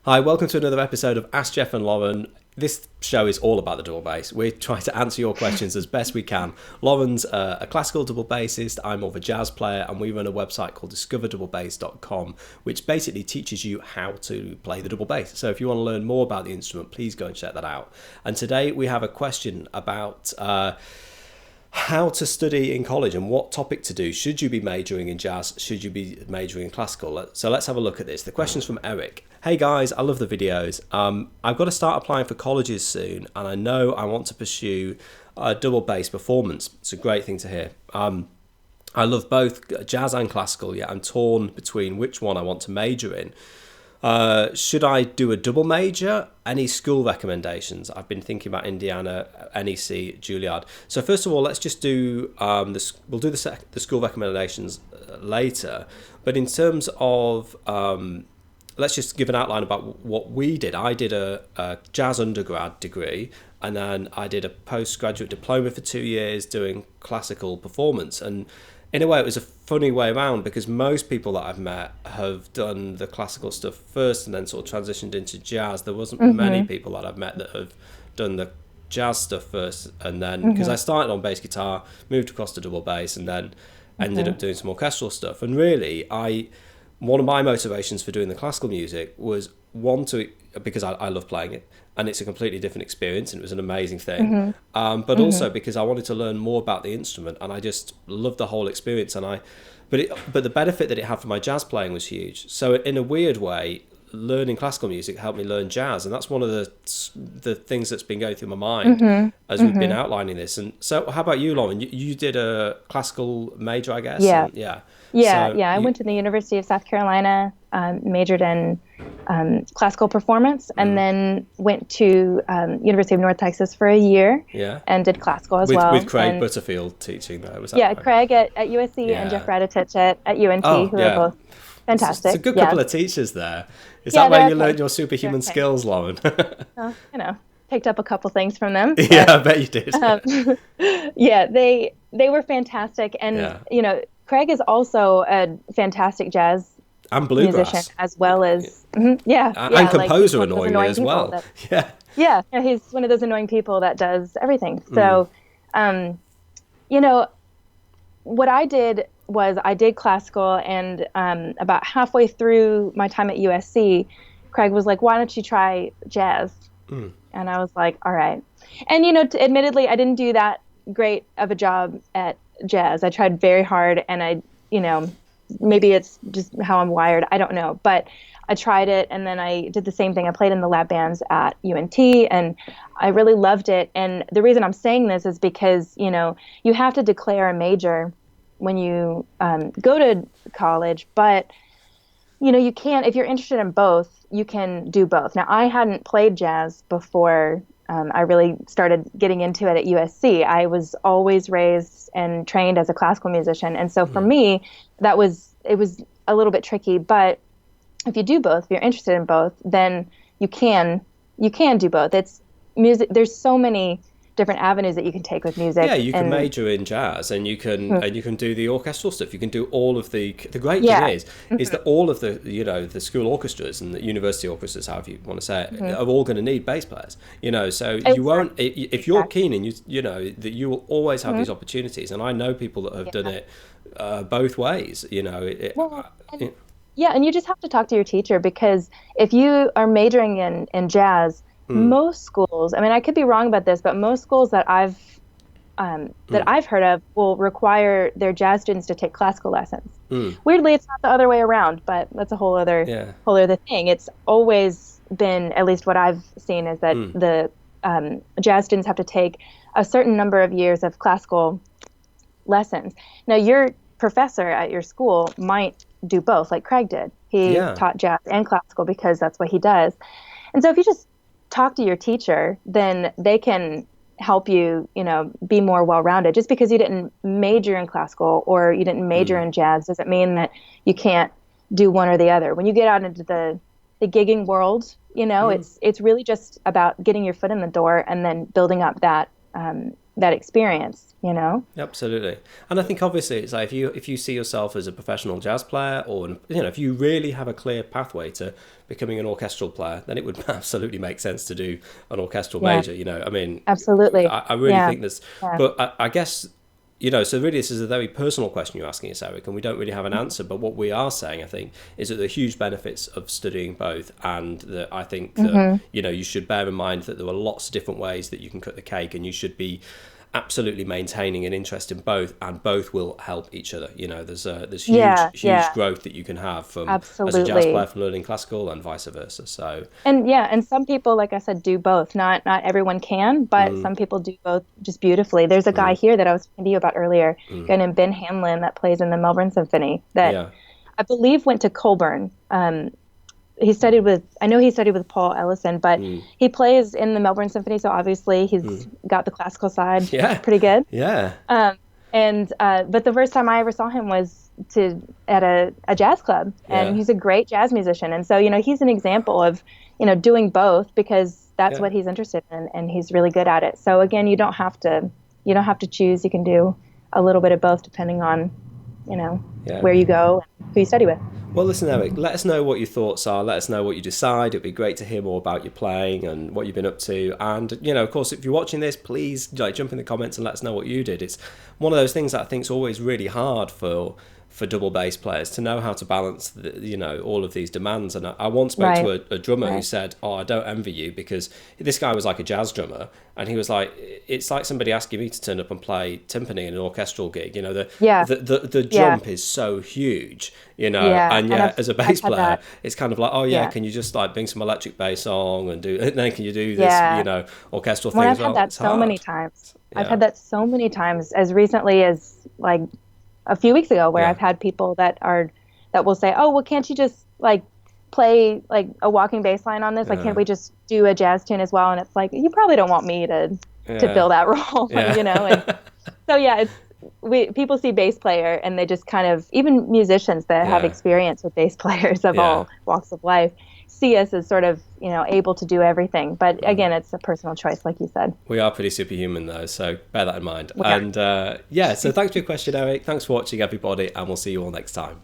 Hi, welcome to another episode of Ask Geoff and Lauren. This show is all about the double bass. We try to answer your questions as best we can. Lauren's a classical double bassist, I'm more of a jazz player, and we run a website called discoverdouble.bass.com, which basically teaches you how to play the double bass. So if you want to learn more about the instrument, please go and check that out. And today we have a question about how to study in college and what topic to do. Should you be majoring in jazz? Should you be majoring in classical? So let's have a look at this. The question's from Eric. Hey guys, I love the videos. I've got to start applying for colleges soon, and I know I want to pursue double bass performance. It's a great thing to hear. I love both jazz and classical, yet I'm torn between which one I want to major in. Should I do a double major? Any school recommendations? I've been thinking about Indiana, NEC, Juilliard. So first of all, let's just do we'll do the school recommendations later. But in terms of let's just give an outline about what we did. I did a jazz undergrad degree, and then I did a postgraduate diploma for 2 years doing classical performance. And in a way, it was a funny way around because most people that I've met have done the classical stuff first and then sort of transitioned into jazz. There wasn't many people that I've met that have done the jazz stuff first and then, because I started on bass guitar, moved across to double bass, and then ended up doing some orchestral stuff. And really, one of my motivations for doing the classical music was because I love playing it, and it's a completely different experience, and it was an amazing thing. But also because I wanted to learn more about the instrument, and I just loved the whole experience. But the benefit that it had for my jazz playing was huge. So in a weird way, learning classical music helped me learn jazz, and that's one of the things that's been going through my mind as we've been outlining this. And so, how about you, Lauren? You did a classical major, I guess. Yeah. I went to the University of South Carolina, majored in classical performance, and then went to University of North Texas for a year. And did classical as well. With Craig Butterfield teaching there, was that right? Craig at USC and Jeff Raditich at UNT, who are both fantastic. It's a good couple of teachers there. Is that where you learned your superhuman skills, Lauren? Picked up a couple things from them. Yeah, I bet you did. They were fantastic, and Craig is also a fantastic jazz and bluegrass musician as well as and composer, annoyingly as well. He's one of those annoying people that does everything. So, what I did was I did classical, and about halfway through my time at USC, Craig was like, "Why don't you try jazz?" And I was like, "All right." And admittedly, I didn't do that great of a job at jazz. I tried very hard, and maybe it's just how I'm wired. I don't know, but I tried it, and then I did the same thing. I played in the lab bands at UNT, and I really loved it. And the reason I'm saying this is because you have to declare a major when you go to college, but you can, if you're interested in both, you can do both. Now, I hadn't played jazz before I really started getting into it at USC. I was always raised and trained as a classical musician, and so for me, it was a little bit tricky. But if you do both, if you're interested in both, then you can do both. It's music. There's so many different avenues that you can take with music. Yeah, you can major in jazz, and you can do the orchestral stuff. You can do all of the great thing is that all of the the school orchestras and the university orchestras, however you want to say it, are all going to need bass players. So you won't, if you're keen, and that you will always have these opportunities. And I know people that have done it both ways. And you just have to talk to your teacher, because if you are majoring in jazz, most schools, I could be wrong about this, but most schools that I've heard of will require their jazz students to take classical lessons. Weirdly, it's not the other way around, but that's a whole other thing. It's always been, at least what I've seen, is that the jazz students have to take a certain number of years of classical lessons. Now, your professor at your school might do both, like Craig did. He taught jazz and classical because that's what he does. And so if you just talk to your teacher, then they can help you, be more well-rounded. Just because you didn't major in classical or you didn't major in jazz doesn't mean that you can't do one or the other. When you get out into the gigging world, it's really just about getting your foot in the door and then building up that that experience, you know? Absolutely. And I think obviously it's like if you see yourself as a professional jazz player, or if you really have a clear pathway to becoming an orchestral player, then it would absolutely make sense to do an orchestral major. I mean, absolutely. I really think this. Yeah. But I guess, so really this is a very personal question you're asking us, Eric, and we don't really have an answer. But what we are saying, I think, is that there are huge benefits of studying both, and that I think that you should bear in mind that there are lots of different ways that you can cut the cake, and you should be absolutely maintaining an interest in both, and both will help each other. There's huge growth that you can have from as a jazz player from learning classical, and vice versa. So and some people, like I said, do both. Not everyone can, but some people do both just beautifully. There's a guy here that I was talking to you about earlier, a guy named Ben Hanlon that plays in the Melbourne Symphony that I believe went to Colburn. He studied with Paul Ellison, but he plays in the Melbourne Symphony, so obviously he's got the classical side pretty good. Yeah. But the first time I ever saw him was at a jazz club, and he's a great jazz musician. And so, he's an example of, doing both, because that's what he's interested in, and he's really good at it. So again, you don't have to choose. You can do a little bit of both depending on, where you go and who you study with. Well, listen, Eric, let us know what your thoughts are. Let us know what you decide. It'd be great to hear more about your playing and what you've been up to. And, of course, if you're watching this, please jump in the comments and let us know what you did. It's one of those things that I think is always really hard for double bass players to know how to balance, all of these demands. And I once spoke to a drummer who said, "Oh, I don't envy you," because this guy was like a jazz drummer, and he was like, "It's like somebody asking me to turn up and play timpani in an orchestral gig. The jump is so huge, and as a bass player, it's kind of like, oh yeah, can you just like bring some electric bass on and then can you do this, orchestral thing as well?" I've had that so many times. I've had that so many times, as recently as like a few weeks ago, where I've had people that will say, "Oh, well, can't you just like play like a walking bass line on this? Like, can't we just do a jazz tune as well?" And it's like, you probably don't want me to fill that role, And so people see bass player, and they just kind of, even musicians that have experience with bass players of all walks of life, see us as sort of, able to do everything. But again, it's a personal choice, like you said. We are pretty superhuman, though, so bear that in mind. And so thanks for your question, Eric. Thanks for watching, everybody, and we'll see you all next time.